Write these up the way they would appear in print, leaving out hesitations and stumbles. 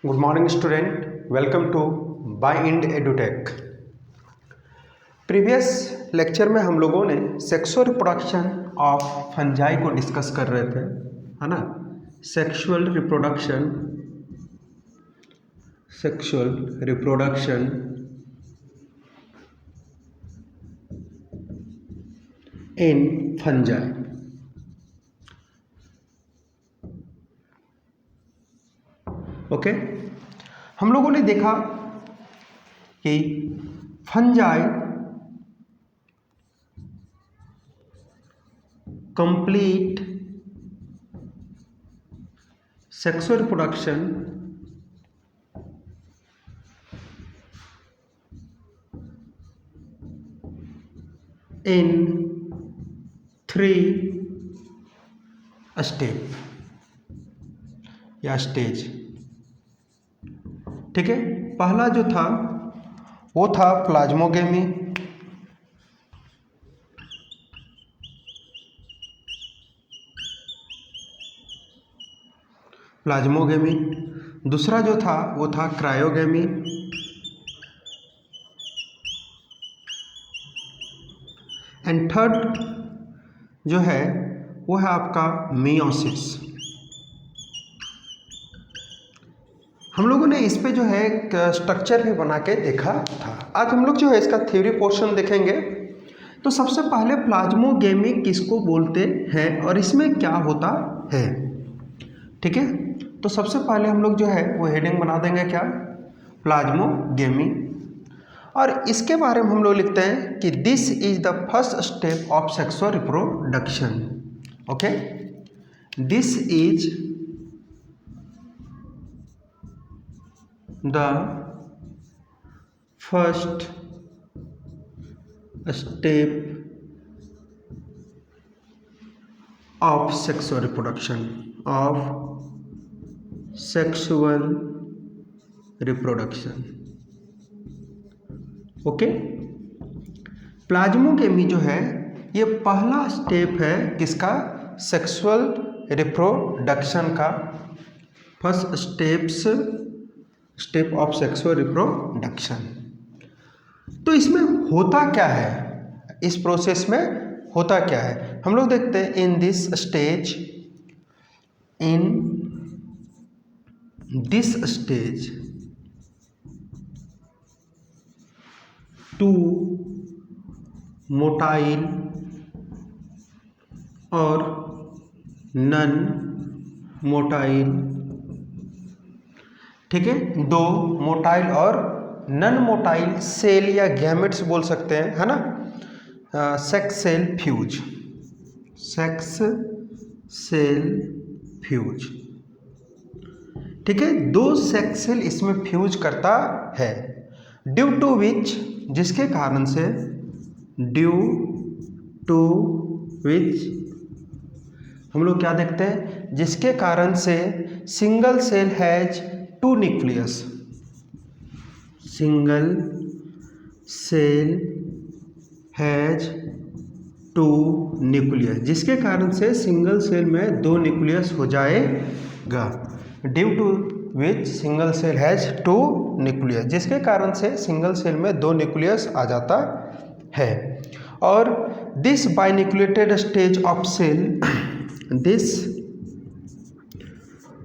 Good morning student, welcome to by end Edutech. Previous lecture में हम लोगों ने सेक्सुअल रिप्रोडक्शन ऑफ फंजाई को डिस्कस कर रहे थे, है ना। Sexual reproduction in fungi. Okay, हम लोगों ने देखा कि fungi complete sexual reproduction in 3 step या स्टेज। ठीक है, पहला जो था वो था प्लाज्मोगेमी, दूसरा जो था वो था क्रायोगेमी, एंड थर्ड जो है वो है आपका मियोसिस। हम लोगों ने इस पे जो है एक स्ट्रक्चर भी बना के देखा था। आज हम लोग जो है इसका थ्योरी पोर्शन देखेंगे। तो सबसे पहले प्लाज्मोगेमी किसको बोलते हैं और इसमें क्या होता है। ठीक है, तो सबसे पहले हम लोग जो है वो हेडिंग बना देंगे क्या, प्लाज्मोगेमी, और इसके बारे में हम लोग लिखते हैं कि this is the first step of sexual reproduction. Okay, this is the first step of sexual reproduction okay, plasmogamy जो है ये पहला स्टेप है किसका, सेक्सुअल रिप्रोडक्शन का। First step of sexual reproduction. तो इसमें होता क्या है, इस प्रोसेस में होता क्या है, हम लोग देखते हैं। इन दिस स्टेज टू मोटाइल और नन मोटाइल, ठीक है, दो मोटाइल और नन मोटाइल सेल या गैमेट्स बोल सकते हैं, है ना, सेक्स सेल फ्यूज। ठीक है, दो सेक्स सेल इसमें फ्यूज करता है, ड्यू टू विच, जिसके कारण से, हम लोग क्या देखते हैं, जिसके कारण से single cell has two nucleus, जिसके कारण से सिंगल सेल में 2 न्यूक्लियस हो जाएगा। Due to which single cell has 2 nucleus, जिसके कारण से सिंगल सेल में 2 न्यूक्लियस आ जाता है। और this binucleated stage of cell, this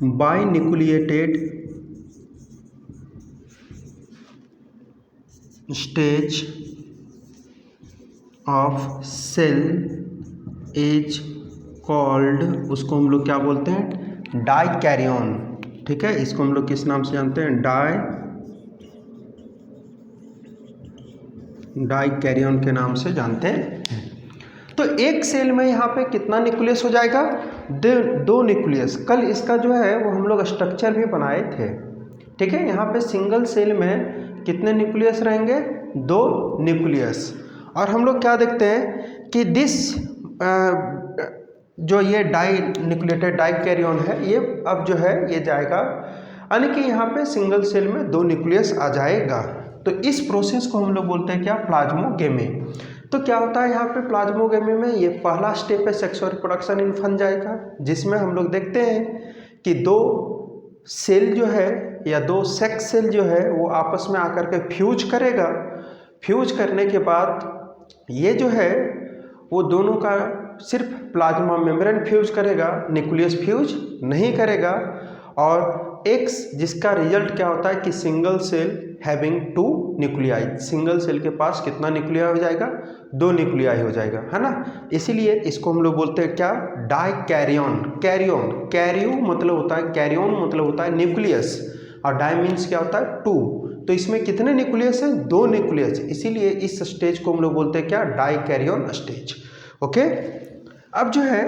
binucleated stage of cell is called, उसको हम लोग क्या बोलते हैं, डाइकैरियन। ठीक है, इसको हम लोग किस नाम से जानते हैं, डाइकैरियन के नाम से जानते हैं। तो एक सेल में यहाँ पे कितना न्यूक्लियस हो जाएगा, 2 न्यूक्लियस। कल इसका जो है वो हम लोग स्ट्रक्चर भी बनाए थे। ठीक है, यहाँ पे सिंगल सेल में कितने न्यूक्लियस रहेंगे, 2 न्यूक्लियस। और हम लोग क्या देखते हैं कि दिस जो ये न्यूक्लिएटेड डाइकैरियन है, ये अब जो है ये जाएगा, यानी कि यहाँ पे सिंगल सेल में 2 न्यूक्लियस आ जाएगा। तो इस प्रोसेस को हम लोग बोलते हैं क्या, प्लाज्मोगेमी। तो क्या होता है यहाँ पे प्लाज्मोगेमी में, ये पहला स्टेप है सेक्सुअल रिप्रोडक्शन इन फंजाई का, जिसमें हम लोग देखते हैं कि 2 सेल जो है या दो सेक्स सेल जो है वो आपस में आकर के फ्यूज करेगा। फ्यूज करने के बाद ये जो है वो दोनों का सिर्फ प्लाज्मा मेम्ब्रेन फ्यूज करेगा, न्यूक्लियस फ्यूज नहीं करेगा। और एक्स जिसका रिजल्ट क्या होता है कि single cell having 2 nuclei, single cell के पास कितना न्यूक्लियाई हो जाएगा, 2 न्यूक्लियाई हो जाएगा, है ना। इसीलिए इसको हम लोग बोलते हैं क्या, डाइकैरियन। कैरियन, कैरियो मतलब होता है, कैरियन मतलब होता है न्यूक्लियस, और डाई मीन्स क्या होता है 2। तो इसमें कितने न्यूक्लियस हैं, 2 न्यूक्लियस, इसीलिए इस स्टेज को हम लोग बोलते हैं क्या, डाइकैरियन स्टेज। ओके, अब जो है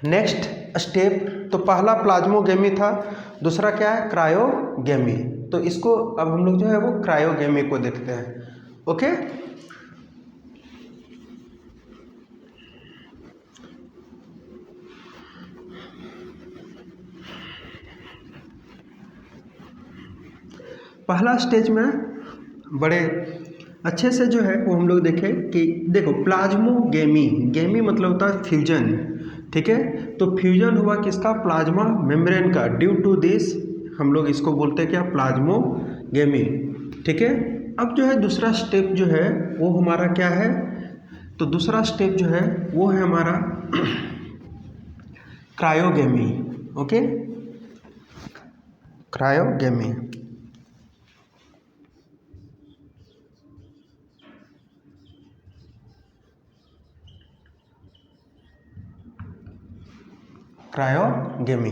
नेक्स्ट स्टेप, तो पहला प्लाज्मोगेमी था, दूसरा क्या है, क्रायोगेमी। तो इसको अब हम लोग जो है वो क्रायोगेमी को देखते हैं। ओके, पहला स्टेज में बड़े अच्छे से जो है वो हम लोग देखें कि देखो प्लाज्मोगेमी, गेमी मतलब होता है फ्यूजन, ठीक है। तो फ्यूजन हुआ किसका, प्लाज्मा मेम्ब्रेन का, ड्यू टू दिस हम लोग इसको बोलते हैं क्या, प्लाज्मोगेमी, ठीक है। अब जो है दूसरा स्टेप जो है वो हमारा क्या है, तो दूसरा स्टेप जो है वो है हमारा क्रायोगेमी। ओके, क्रायोगेमी। क्रायोगेमी,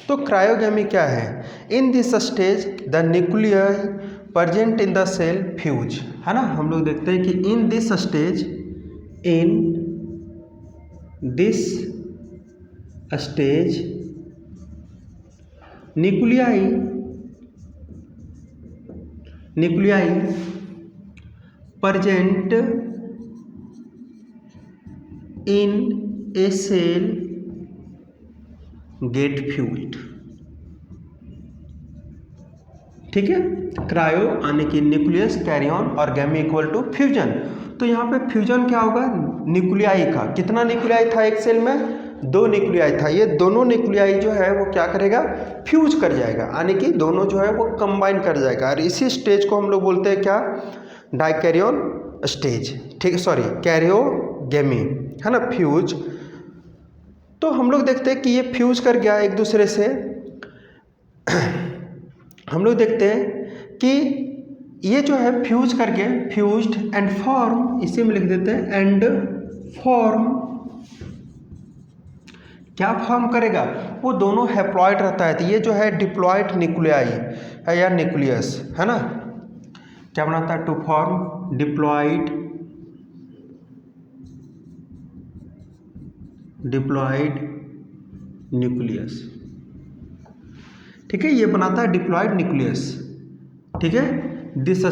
तो क्रायोगेमी क्या है, in this stage the nuclei present in the cell fuse, है ना। हम लोग देखते हैं कि in this stage, in this stage nuclei present in a cell get fused, ठीक है। क्रायो आने की न्यूक्लियस, कैरियन और गैमी इक्वल टू फ्यूजन। तो यहाँ पे फ्यूजन क्या होगा, न्यूक्लियाई का, कितना न्यूक्लियाई था एक सेल में, 2 न्यूक्लियाई था। ये दोनों न्यूक्लियाई जो है वो क्या करेगा, फ्यूज कर जाएगा, यानी कि दोनों जो है वो कंबाइन कर जाएगा। और इसी स्टेज को हम लोग बोलते हैं क्या, डाइकैरियन स्टेज, ठीक है, सॉरी कैरियोगेमी, है ना, फ्यूज। तो हम लोग देखते हैं कि ये फ्यूज कर गया एक दूसरे से। हम लोग देखते हैं कि ये जो है फ्यूज करके, फ्यूज्ड एंड फॉर्म, इसी में लिख देते हैं एंड फॉर्म, क्या फॉर्म करेगा, वो दोनों हैप्लॉइड रहता है। तो ये जो है डिप्लॉइड न्यूक्लियाई है या न्यूक्लियस, है ना, क्या बनाता है, टू फॉर्म डिप्लॉइड न्यूक्लियस, ठीक है, ये बनाता है डिप्लॉइड न्यूक्लियस, ठीक है। दिस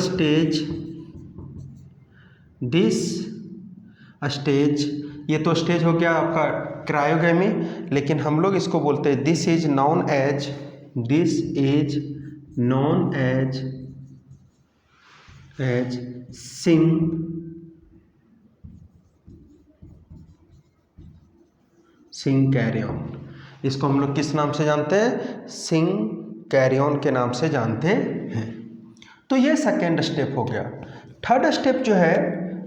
स्टेज, ये तो स्टेज हो गया आपका क्रायोगेमी, लेकिन हम लोग इसको बोलते हैं दिस इज नॉन एज सिंकैरियन। इसको हम लोग किस नाम से जानते हैं, सिंकैरियन के नाम से जानते हैं। तो ये सेकेंड स्टेप हो गया। थर्ड स्टेप जो है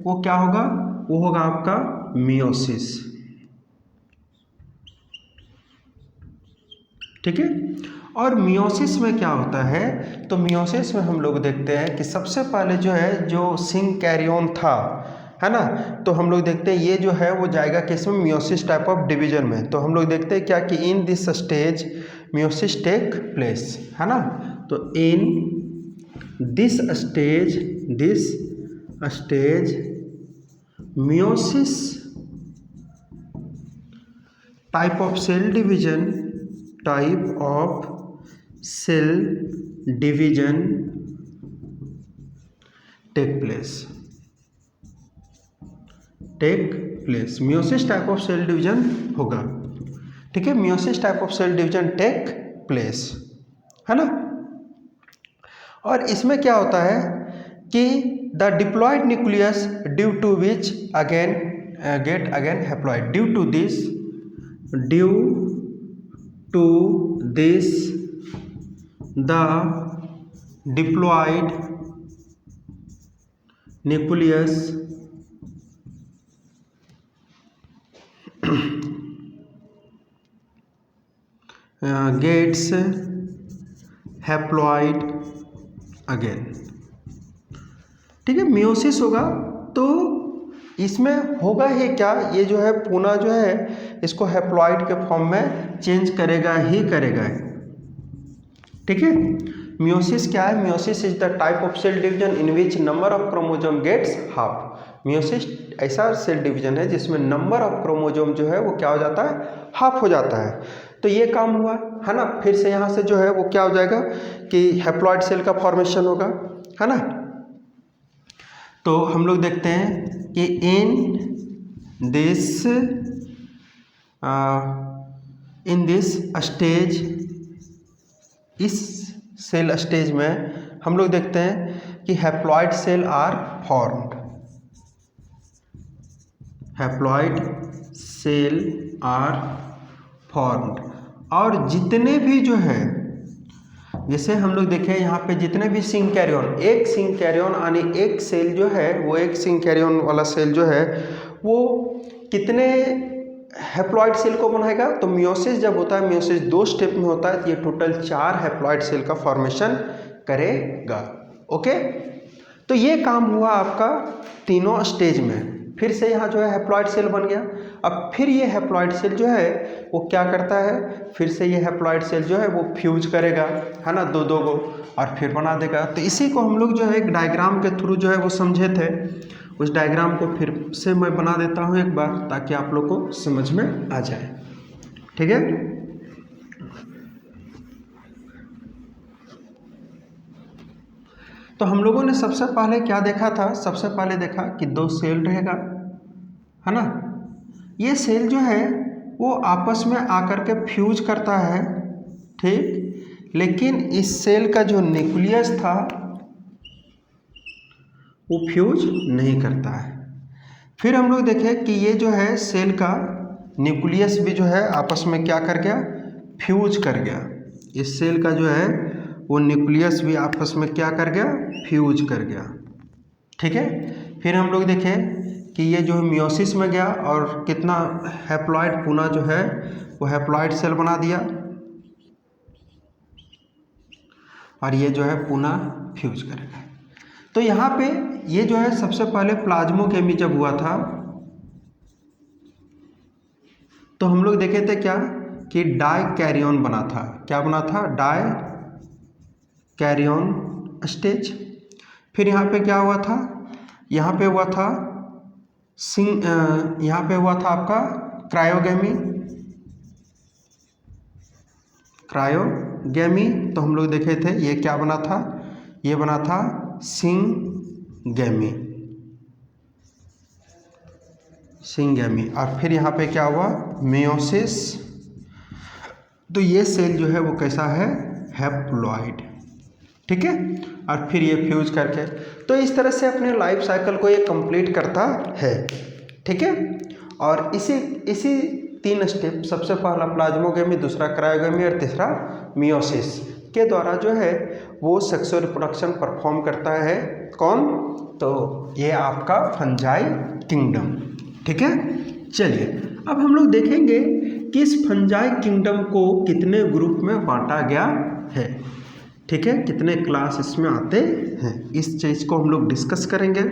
वो क्या होगा, वो होगा आपका मियोसिस, ठीक है। और मियोसिस में क्या होता है, तो मियोसिस में हम लोग देखते हैं कि सबसे पहले जो है जो सिंकैरियन था, है ना, तो हम लोग देखते हैं ये जो है वो जाएगा किसमें, मियोसिस टाइप ऑफ डिवीजन में। तो हम लोग देखते हैं क्या कि in this stage meiosis take place, है ना। तो in this stage meiosis type of cell division take place, meiosis type of cell division होगा, ठीक है, meiosis type of cell division take place, है ना। और इसमें क्या होता है कि the diploid nucleus due to which get again haploid, due to this the diploid nucleus gets haploid again. ठीक है, मियोसिस होगा तो इसमें होगा ही क्या, ये जो है पुनः जो है इसको हैप्लॉइड के फॉर्म में चेंज करेगा ही करेगा। ठीक है, मियोसिस क्या है? Meiosis is the type of cell division in which number of chromosome gets half. Meiosis ऐसा सेल डिवीजन है जिसमें नंबर ऑफ क्रोमोसोम जो है वो क्या हो जाता है, हाफ हो जाता है। तो ये काम हुआ है ना। फिर से यहाँ से जो है वो क्या हो जाएगा कि हैप्लॉइड सेल का फॉर्मेशन होगा, है ना। तो हम लोग देखते हैं कि इन दिस स्टेज, इस सेल स्टेज में हम लोग देखते हैं कि haploid cell are formed. Haploid cell are formed. और जितने भी जो है, जैसे हम लोग देखें यहाँ पे जितने भी सिंकैरियन, एक सिंकैरियन यानी एक सेल जो है वो, एक सिंकैरियन वाला सेल जो है वो कितने हैप्लॉइड सेल को बनाएगा? तो मियोसिस जब होता है, मियोसिस 2 स्टेप में होता है, तो ये टोटल 4 हैप्लॉइड सेल का फॉर्मेशन करेगा। ओके, तो ये काम हुआ आपका तीनों स्टेज में। फिर से यहाँ जो है हैप्लॉइड सेल बन गया। अब फिर ये हैप्लॉइड सेल जो है वो क्या करता है, फिर से ये हैप्लॉइड सेल जो है वो फ्यूज करेगा, है ना, दो को, और फिर बना देगा। तो इसी को हम लोग जो है एक डायग्राम के थ्रू जो है वो समझे थे। उस डायग्राम को फिर से मैं बना देता हूँ एक बार, ताकि आप लोग को समझ में आ जाए। ठीक है, तो हम लोगों ने सबसे पहले क्या देखा था? सबसे पहले देखा कि 2 सेल रहेगा, है ना। ये सेल जो है वो आपस में आकर के फ्यूज करता है, ठीक। लेकिन इस सेल का जो न्यूक्लियस था वो फ्यूज नहीं करता है। फिर हम लोग देखें कि ये जो है सेल का न्यूक्लियस भी जो है आपस में क्या कर गया, फ्यूज कर गया। इस सेल का जो है वो न्यूक्लियस भी आपस में क्या कर गया, फ्यूज कर गया। ठीक है, फिर हम लोग देखें कि ये जो मियोसिस में गया और कितना हैप्लॉइड पुनः जो है वो हैप्लॉइड सेल बना दिया, और ये जो है पुनः फ्यूज करेगा। तो यहाँ पे ये जो है सबसे पहले प्लाज्मोकेमी जब हुआ था तो हम लोग देखे थे क्या कि डाई कैरियन बना था। क्या बना था? Dikaryon stage. फिर यहाँ पे क्या हुआ था? यहाँ पे हुआ था यहाँ पे हुआ था आपका क्रायोगेमी। क्रायोगेमी तो हम लोग देखे थे ये क्या बना था, ये बना था सिंगेमी। सिंगेमी। और फिर यहाँ पे क्या हुआ, मियोसिस। तो ये सेल जो है वो कैसा है, हैप्लॉइड। ठीक है, और फिर ये फ्यूज करके, तो इस तरह से अपने लाइफ साइकिल को ये कंप्लीट करता है। ठीक है, और इसी 3 स्टेप, सबसे पहला प्लाज्मोगेमी, दूसरा क्रायोगेमी और तीसरा मियोसिस के द्वारा जो है वो सेक्सुअल रिप्रोडक्शन परफॉर्म करता है। कौन? तो ये आपका फंजाई किंगडम। ठीक है, चलिए अब हम लोग देखेंगे कि इस फंजाई किंगडम को कितने ग्रुप में बांटा गया है। ठीक है, कितने क्लास इसमें आते हैं, इस चीज़ को हम लोग डिस्कस करेंगे।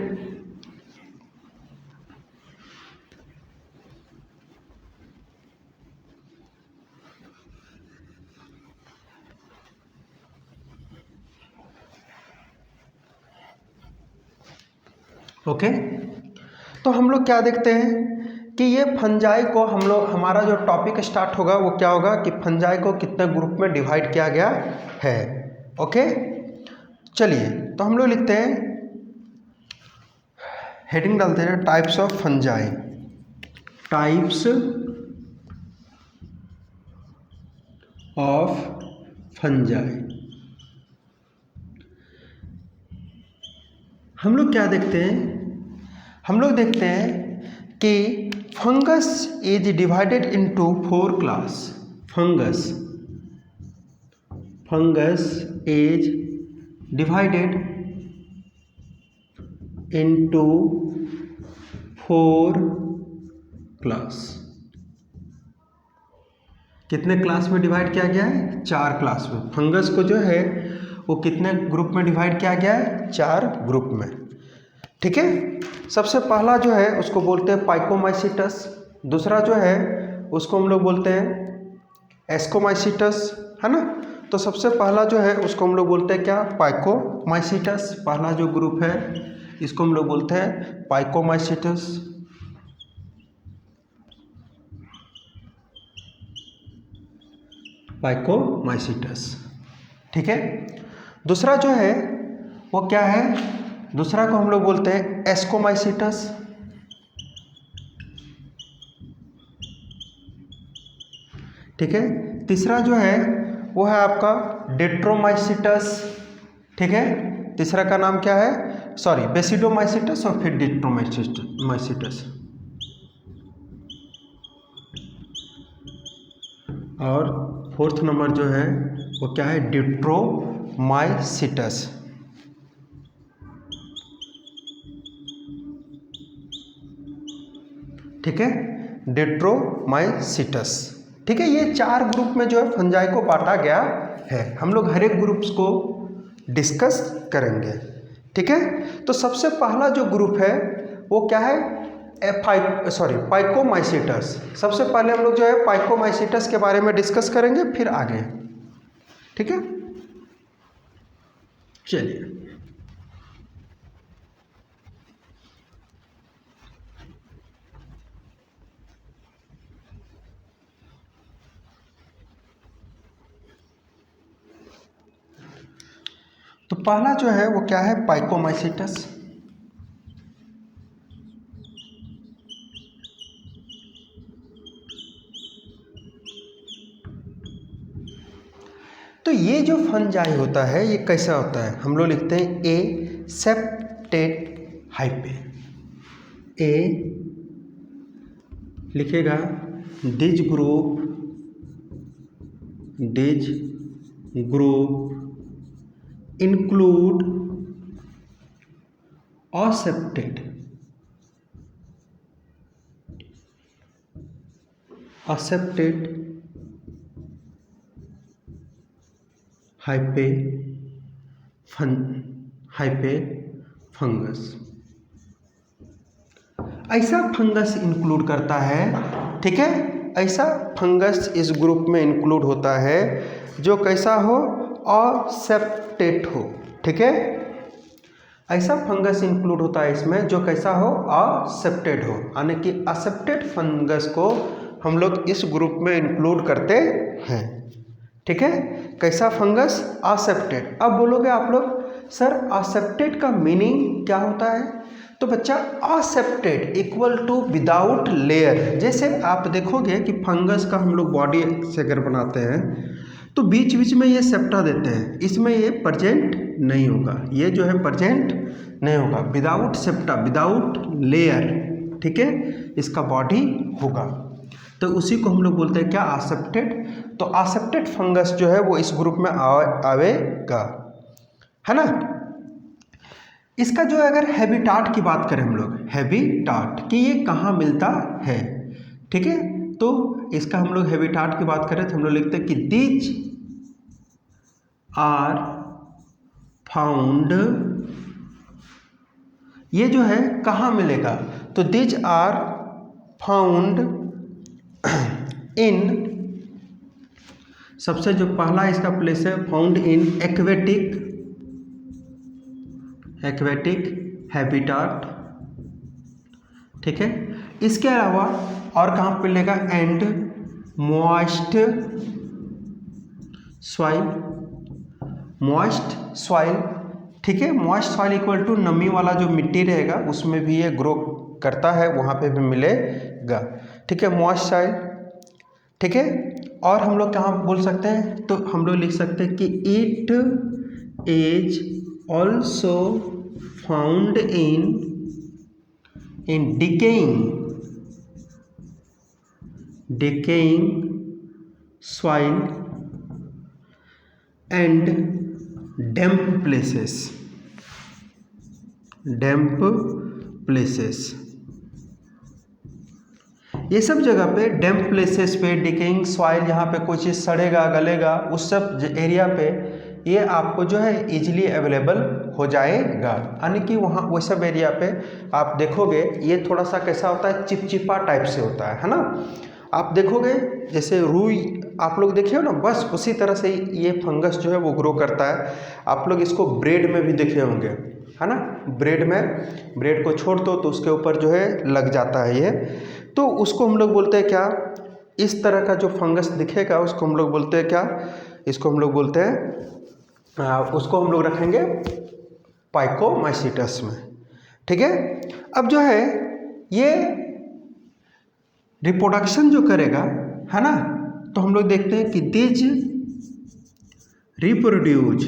ओके, तो हम लोग क्या देखते हैं कि ये फंजाई को हम लोग, हमारा जो टॉपिक स्टार्ट होगा वो क्या होगा कि फंजाई को कितने ग्रुप में डिवाइड किया गया है। ओके, चलिए तो हम लोग लिखते हैं, हेडिंग डालते हैं types of fungi. Types of fungi. हम लोग क्या देखते हैं, हम लोग देखते हैं कि fungus is divided into 4 class. Fungus fungus is divided into 4 class. कितने क्लास में डिवाइड किया गया है? 4 क्लास में। फंगस को जो है वो कितने ग्रुप में डिवाइड किया गया है? 4 ग्रुप में। ठीक है, सबसे पहला जो है उसको बोलते हैं पाइकोमाइसीटस, दूसरा जो है उसको हम लोग बोलते हैं एस्कोमाइसीटस, है ना। तो सबसे पहला जो है उसको हम लोग बोलते हैं क्या? पाइकोमाइसीटस। पहला जो ग्रुप है इसको हम लोग बोलते हैं पाइकोमाइसीटस। पाइकोमाइसीटस, ठीक है। दूसरा जो है वो क्या है? दूसरा को हम लोग बोलते हैं एस्कोमाइसीटस। ठीक है, तीसरा जो है वो है आपका डिट्रोमाइसीटस। ठीक है, तीसरा का नाम क्या है? सॉरी, बेसिडोमाइसीटस और फिर डिट्रोमाइसीटस। और फोर्थ नंबर जो है वो क्या है? डिट्रोमाइसीटस। ठीक है, डिट्रोमाइसीटस। ठीक है, ये 4 ग्रुप में जो है फंजाई को बांटा गया है। हम लोग हर एक ग्रुप्स को डिस्कस करेंगे। ठीक है, तो सबसे पहला जो ग्रुप है वो क्या है? पाइकोमाइसीटस। सबसे पहले हम लोग जो है पाइकोमाइसीटस के बारे में डिस्कस करेंगे, फिर आगे। ठीक है, चलिए। तो पहला जो है वो क्या है? पाइकोमाइसीटस। तो ये जो फंजाई होता है ये कैसा होता है? हम लोग लिखते हैं ए सेप्टेट हाइपे। ए लिखेगा these group include accepted hype fungus. ऐसा फंगस इंक्लूड करता है। ठीक है, ऐसा फंगस इस ग्रुप में इंक्लूड होता है जो कैसा हो? असेप्टेट हो। ठीक है, ऐसा फंगस इंक्लूड होता है इसमें जो कैसा हो? असेप्टेड हो। यानी कि असेप्टेड फंगस को हम लोग इस ग्रुप में इंक्लूड करते हैं। ठीक है, कैसा फंगस? असेप्टेड। अब बोलोगे आप लोग सर असेप्टेड का मीनिंग क्या होता है? तो बच्चा accepted equal to without layer. जैसे आप देखोगे कि फंगस का हम लोग बॉडी से अगर बनाते हैं तो बीच बीच में ये सेप्टा देते हैं, इसमें ये प्रेजेंट नहीं होगा, ये जो है प्रेजेंट नहीं होगा। विदाउट सेप्टा, विदाउट लेयर, ठीक है, इसका बॉडी होगा। तो उसी को हम लोग बोलते हैं क्या? असेप्टेड। तो असेप्टेड फंगस जो है वो इस ग्रुप में आवेगा, है ना। इसका जो है अगर हैबिटाट की बात करें हम लोग, हैबिटाट कि ये कहाँ मिलता है, ठीक है, तो इसका हम लोग हैबिटाट की बात करें तो हम लोग लिखते हैं कि दीज आर फाउंड। ये जो है कहाँ मिलेगा? तो दीज आर फाउंड इन, सबसे जो पहला इसका प्लेस है फाउंड इन एक्वेटिक हैबिटाट। ठीक है, इसके अलावा और कहाँ पे मिलेगा? And moist soil. ठीक है, मॉइस्ट सॉइल इक्वल टू नमी वाला जो मिट्टी रहेगा उसमें भी ये ग्रो करता है, वहाँ पे भी मिलेगा। ठीक है, मॉइस्ट सॉइल। ठीक है, और हम लोग कहाँ बोल सकते हैं? तो हम लोग लिख सकते हैं कि it is also found in decaying soil and damp places, damp places, ये सब जगह पे डैम्प प्लेसेस पे, डिकेइंग सॉइल, यहाँ पे कोई चीज़ सड़ेगा गलेगा, उस सब एरिया पे ये आपको जो है इजीली अवेलेबल हो जाएगा। यानी कि वहाँ वो सब एरिया पे आप देखोगे ये थोड़ा सा कैसा होता है, चिपचिपा टाइप से होता है ना। आप देखोगे जैसे रुई आप लोग देखे हो ना, बस उसी तरह से ये फंगस जो है वो ग्रो करता है। आप लोग इसको ब्रेड में भी देखे होंगे, है ना। ब्रेड को छोड़ दो तो उसके ऊपर जो है लग जाता है ये, तो उसको हम लोग बोलते हैं क्या, इस तरह का जो फंगस दिखेगा उसको हम लोग बोलते हैं क्या, इसको हम लोग बोलते हैं उसको हम लोग रखेंगे पाइकोमाइसीटस में, ठीक है। अब जो है ये रिप्रोडक्शन जो करेगा, है ना, तो हम लोग देखते हैं कि दिज रिप्रोड्यूज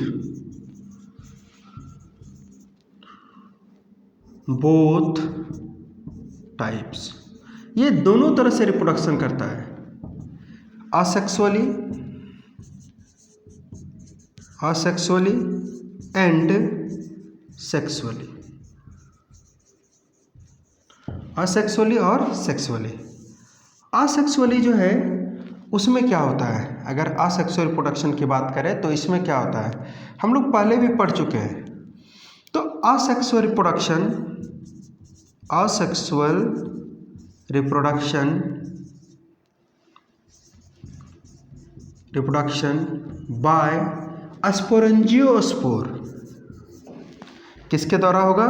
बोथ टाइप्स, ये दोनों तरह से रिप्रोडक्शन करता है, असेक्सुअली एंड सेक्सुअली, असेक्सुअली और सेक्सुअली। असेक्सुअली जो है उसमें क्या होता है, अगर असेक्सुअल रिप्रोडक्शन की बात करें तो इसमें क्या होता है, हम लोग पहले भी पढ़ चुके हैं। तो असेक्सुअल रिप्रोडक्शन बाय स्पोरेंजियोस्पोर, किसके द्वारा होगा,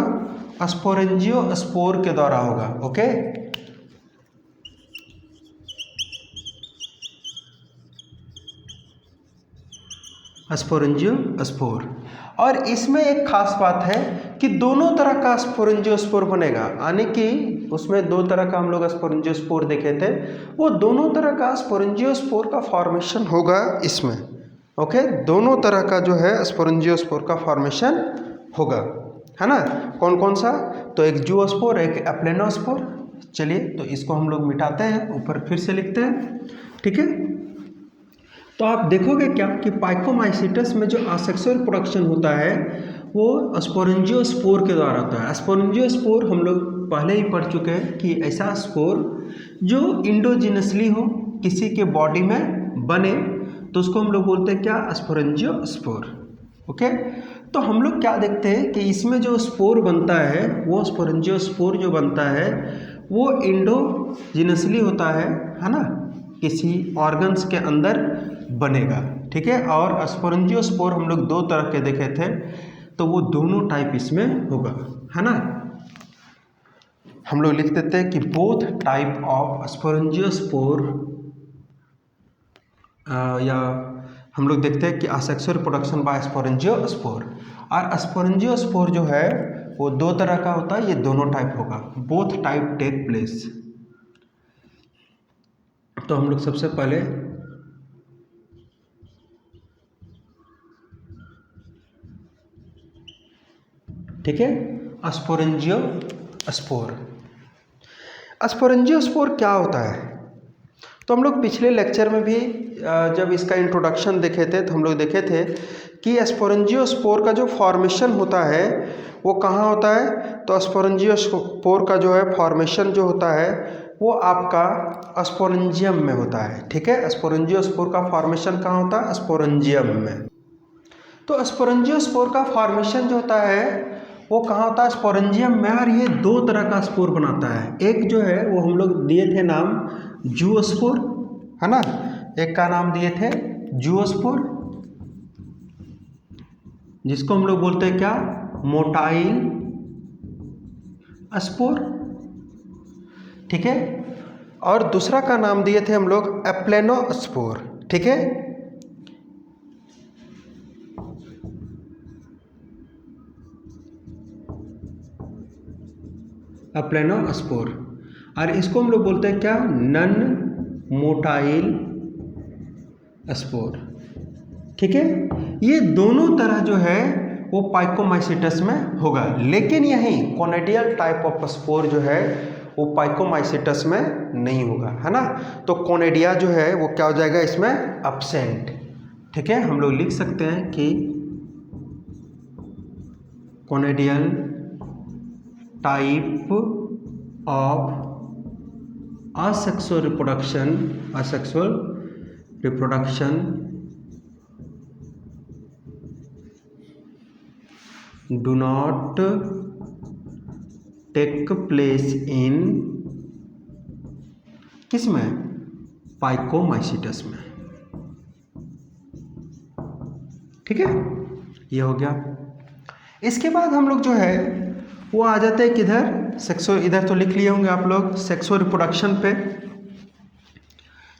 स्पोरेंजियोस्पोर के द्वारा होगा, ओके। स्पोरेंजियोस्पोर, और इसमें एक खास बात है कि दोनों तरह का स्पोरेंजियोस्पोर बनेगा, यानी कि उसमें दो तरह का हम लोग स्पोरेंजियोस्पोर देखे थे, वो दोनों तरह का स्पोरेंजियोस्पोर का फॉर्मेशन होगा इसमें, ओके। दोनों तरह का जो है स्पोरेंजियोस्पोर का फॉर्मेशन होगा, है ना। कौन कौन सा, तो एक जूओस्पोर, एक एप्लेनोस्पोर। चलिए तो इसको हम लोग मिटाते हैं, ऊपर फिर से लिखते हैं, ठीक है। तो आप देखोगे क्या कि पाइकोमाइसीटस में जो असेक्सुअल रिप्रोडक्शन होता है वो स्पोरेंजियोस्पोर के द्वारा होता है। स्पोरेंजियोस्पोर हम लोग पहले ही पढ़ चुके हैं कि ऐसा स्पोर जो इंडोजिनसली हो, किसी के बॉडी में बने, तो उसको हम लोग बोलते हैं क्या, स्पोरेंजियोस्पोर, ओके। तो हम लोग क्या देखते हैं कि इसमें जो स्पोर बनता है, वो स्पोरेंजियोस्पोर जो बनता है वो इंडोजिनसली होता है ना, किसी ऑर्गन्स के अंदर बनेगा, ठीक है। और स्पोरेंजियोस्पोर हम लोग दो तरह के देखे थे, तो वो दोनों टाइप इसमें होगा, है ना। हम लोग लिख देते हैं कि बोथ टाइप ऑफ स्पोरेंजियोस्पोर, या हम लोग देखते हैं कि असेक्सुअल रिप्रोडक्शन बाय स्पोरेंजियोस्पोर, और स्पोरेंजियोस्पोर जो है वो दो तरह का होता है, ये दोनों टाइप होगा, बोथ टाइप टेक प्लेस। तो हम लोग सबसे पहले ठीक है, स्पोरेंजियोस्पोर। स्पोरेंजियोस्पोर क्या होता है, तो हम लोग पिछले लेक्चर में भी जब इसका इंट्रोडक्शन देखे थे तो हम लोग देखे थे कि स्पोरेंजियोस्पोर का जो फॉर्मेशन होता है वो कहाँ होता है, तो स्पोरेंजियोस्पोर का जो है फॉर्मेशन जो होता है वो आपका स्पोरेंजियम में होता है, ठीक है। स्पोरेंजियोस्पोर का फॉर्मेशन कहाँ होता है, स्पोरेंजियम में। तो स्पोरेंजियोस्पोर का फॉर्मेशन जो होता है वो कहाँ होता है, स्पोरेंजियम में, और ये दो तरह का स्पोर बनाता है। एक जो है वो हम लोग दिए थे नाम जूओस्पोर, है ना, एक का नाम दिए थे जूओस्पोर, जिसको हम लोग बोलते हैं क्या, मोटाइल स्पोर, ठीक है। और दूसरा का नाम दिए थे हम लोग एप्लेनोस्पोर, ठीक है। एप्लेनोस्पोर, और इसको हम लोग बोलते हैं क्या, नन मोटाइल स्पोर, ठीक है। ये दोनों तरह जो है वो पाइकोमाइसीटस में होगा, लेकिन यही कोनेडियल टाइप ऑफ स्पोर जो है वो पाइकोमाइसीटस में नहीं होगा, है ना। तो कोनेडिया जो है वो क्या हो जाएगा इसमें, एब्सेंट, ठीक है, हम लोग लिख सकते हैं कि conidial type of asexual reproduction do not take place in किस में, पाइकोमाइसीटस में। ठीक है, ये हो गया। इसके बाद हम लोग जो है वो आ जाते हैं किधर, सेक्सुअल, इधर तो लिख लिए होंगे आप लोग, सेक्सुअल रिप्रोडक्शन पे।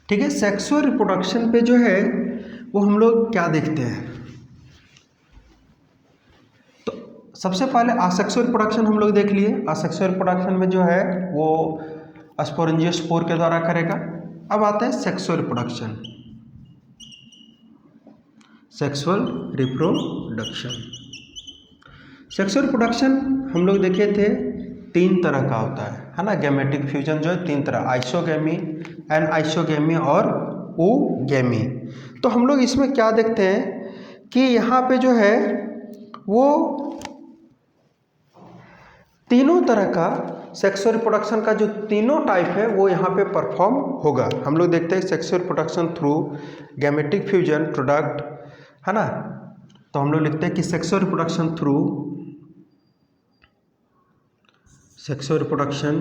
ठीक है, सेक्सुअल रिप्रोडक्शन पे जो है वो हम लोग क्या देखते हैं, तो सबसे पहले असेक्सुअल रिप्रोडक्शन हम लोग देख लिए। असेक्सुअल रिप्रोडक्शन में जो है वो स्पोरेंजियोस्पोर के द्वारा करेगा। अब आते हैं सेक्सुअल रिप्रोडक्शन। सेक्सुअल रिप्रोडक्शन हम लोग देखे थे 3 तरह का होता है ना। गैमेटिक फ्यूजन जो है 3 तरह, आइसोगेमी, एनाइसोगेमी और ओगेमी। तो हम लोग इसमें क्या देखते हैं कि यहाँ पे जो है वो तीनों तरह का सेक्सुअल रिप्रोडक्शन का जो तीनों टाइप है वो यहाँ पे परफॉर्म होगा। हम लोग देखते हैं sexual reproduction through gametic fusion product, है ना। तो हम लोग लिखते हैं कि sexual reproduction through sexual reproduction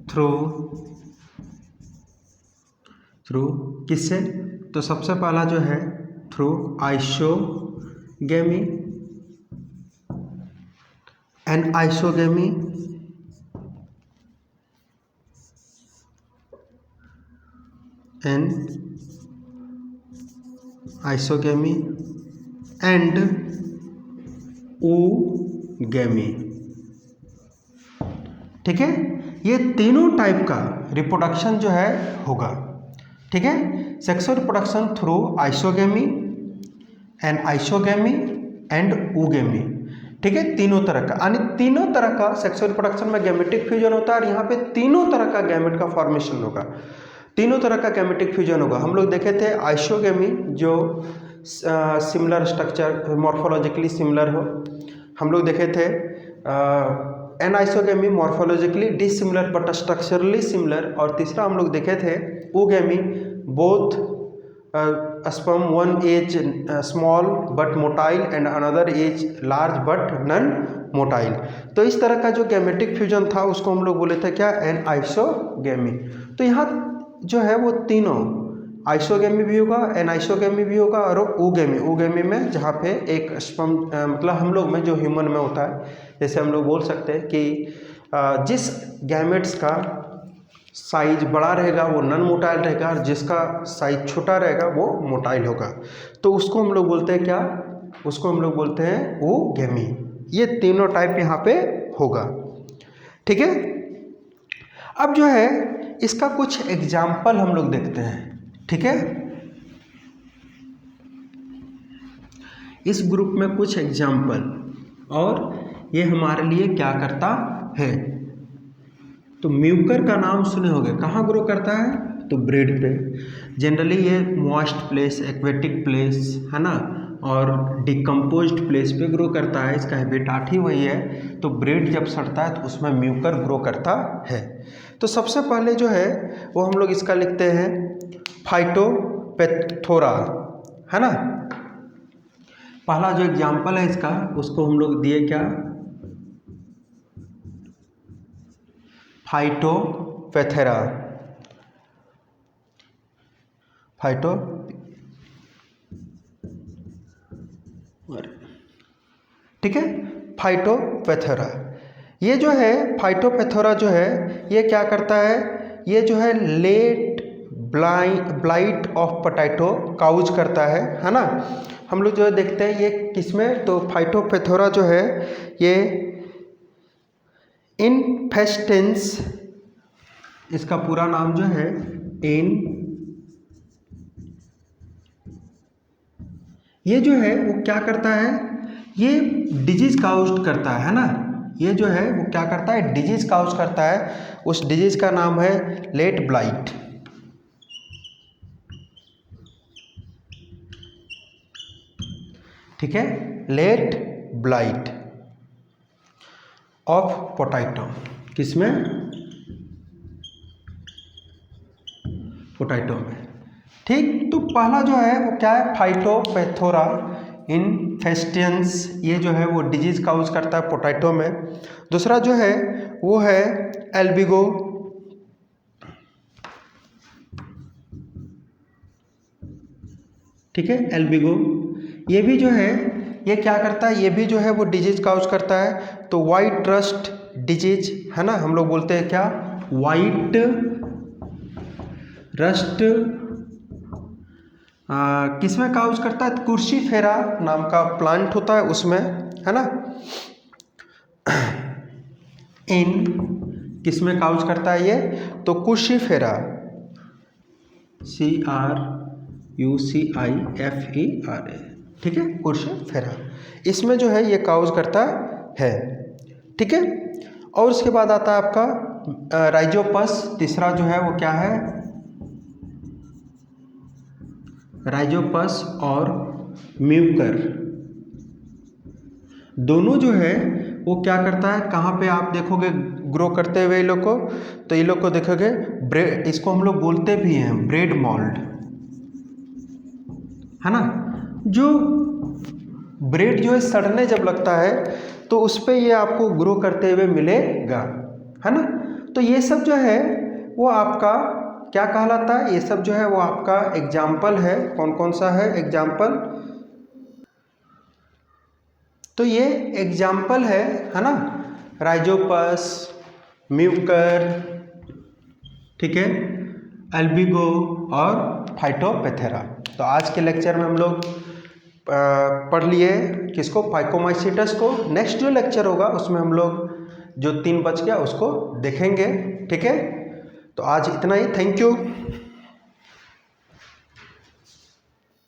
through किससे, तो सबसे पहला जो है through isogamy, anisogamy, isogamy and oogamy. ठीक है, ये तीनों टाइप का रिप्रोडक्शन जो है होगा। ठीक है, sexual reproduction through isogamy, anisogamy and oogamy. ठीक है, तीनों तरह का, यानी तीनों तरह का सेक्सुअल रिप्रोडक्शन में गैमेटिक फ्यूजन होता है और यहाँ पे तीनों तरह का गैमेट का फॉर्मेशन होगा, तीनों तरह का गैमेटिक फ्यूजन होगा। हम लोग देखे थे आइसोगेमी जो सिमिलर स्ट्रक्चर, मॉर्फोलॉजिकली सिमिलर हो। हम लोग देखे थे anisogamy morphologically dissimilar but structurally similar. और तीसरा हम लोग देखे थे oogamy, both sperm one as small but motile and another as large but non motile. तो इस तरह का जो गैमेटिक फ्यूजन था उसको हम लोग बोले थे क्या, एनाइसोगेमी। तो यहाँ जो है वो तीनों आइसोगेमी भी होगा, एनाइसोगेमी भी होगा और ओगेमी में जहाँ पे एक स्पर्म मतलब हम लोग में जो ह्यूमन में होता है, जैसे हम लोग बोल सकते हैं कि जिस गैमेट्स का साइज बड़ा रहेगा वो नन मोटाइल रहेगा और जिसका साइज छोटा रहेगा वो मोटाइल होगा। तो उसको हम लोग बोलते हैं क्या, उसको हम लोग बोलते हैं ओगेमी। ये तीनों टाइप यहाँ पे होगा। ठीक है, अब जो है इसका कुछ एग्जाम्पल हम लोग देखते हैं। ठीक है, इस ग्रुप में कुछ एग्जाम्पल, और ये हमारे लिए क्या करता है, तो म्यूकर का नाम सुने होंगे, कहाँ ग्रो करता है, तो ब्रेड पे। जनरली ये मॉइस्ट प्लेस, एक्वेटिक प्लेस, है ना, और डिकम्पोज्ड प्लेस पे ग्रो करता है। इसका हैबिटाट ही वही है। तो ब्रेड जब सड़ता है तो उसमें म्यूकर ग्रो करता है। तो सबसे पहले जो है वो हम लोग इसका लिखते हैं फाइटोपेथोरा, है ना। पहला जो एग्जाम्पल है इसका उसको हम लोग दिए क्या, फाइटोपेथेरा। ठीक है, फाइटोपेथेरा। ये जो है फाइटोपेथोरा जो है ये क्या करता है, ये जो है late blight of potato cause करता है ना। हम लोग जो है देखते हैं ये किसमें, तो फाइटोपेथोरा जो है ये इनफेस्टेंस, इसका पूरा नाम जो है ये जो है वो क्या करता है, ये डिजीज काउज करता है ना। ये जो है वो क्या करता है, डिजीज काउज करता है। उस डिजीज का नाम है लेट ब्लाइट। ठीक है, लेट ब्लाइट ऑफ पोटैटो। किसमें? पोटैटो में। ठीक, तो पहला जो है वो क्या है, फाइटोपैथोरा इन्फेस्टेंस, ये जो है वो डिजीज काउज करता है पोटैटो में। दूसरा जो है वो है एल्बिगो, ठीक है, एल्बिगो। ये भी जो है ये क्या करता है, ये भी जो है वो डिजीज काउज करता है। तो वाइट रस्ट डिजीज है ना, हम लोग बोलते हैं क्या, वाइट रस्ट किसमें काउज करता है, कुर्सीफेरा नाम का प्लांट होता है उसमें, है ना। इन किसमें काउज करता है ये, तो कुर्सीफेरा, CRUCIFERA, ठीक है, कुर्सीफेरा, इसमें जो है ये काउज करता है। ठीक है, और उसके बाद आता है आपका राइजोपस। तीसरा जो है वो क्या है, राइजोपस और म्यूकर, दोनों जो है वो क्या करता है, कहाँ पे आप देखोगे ग्रो करते हुए ये लोग को, तो ये लोग को देखोगे ब्रेड, इसको हम लोग बोलते भी हैं ब्रेड मोल्ड, है ना। जो ब्रेड जो है सड़ने जब लगता है तो उस पर ये आपको ग्रो करते हुए मिलेगा, है ना। तो ये सब जो है वो आपका क्या कहलाता है, ये सब जो है वो आपका एग्जाम्पल है। कौन कौन सा है एग्जाम्पल, तो ये एग्जाम्पल है ना, राइजोपस, म्यूकर, ठीक है, एल्बिगो और फाइटोपैथोरा। तो आज के लेक्चर में हम लोग पढ़ लिए किसको, फाइकोमाइसीटस को। नेक्स्ट जो लेक्चर होगा उसमें हम लोग जो 3 बच गया उसको देखेंगे। ठीक है, तो आज इतना ही, थैंक यू।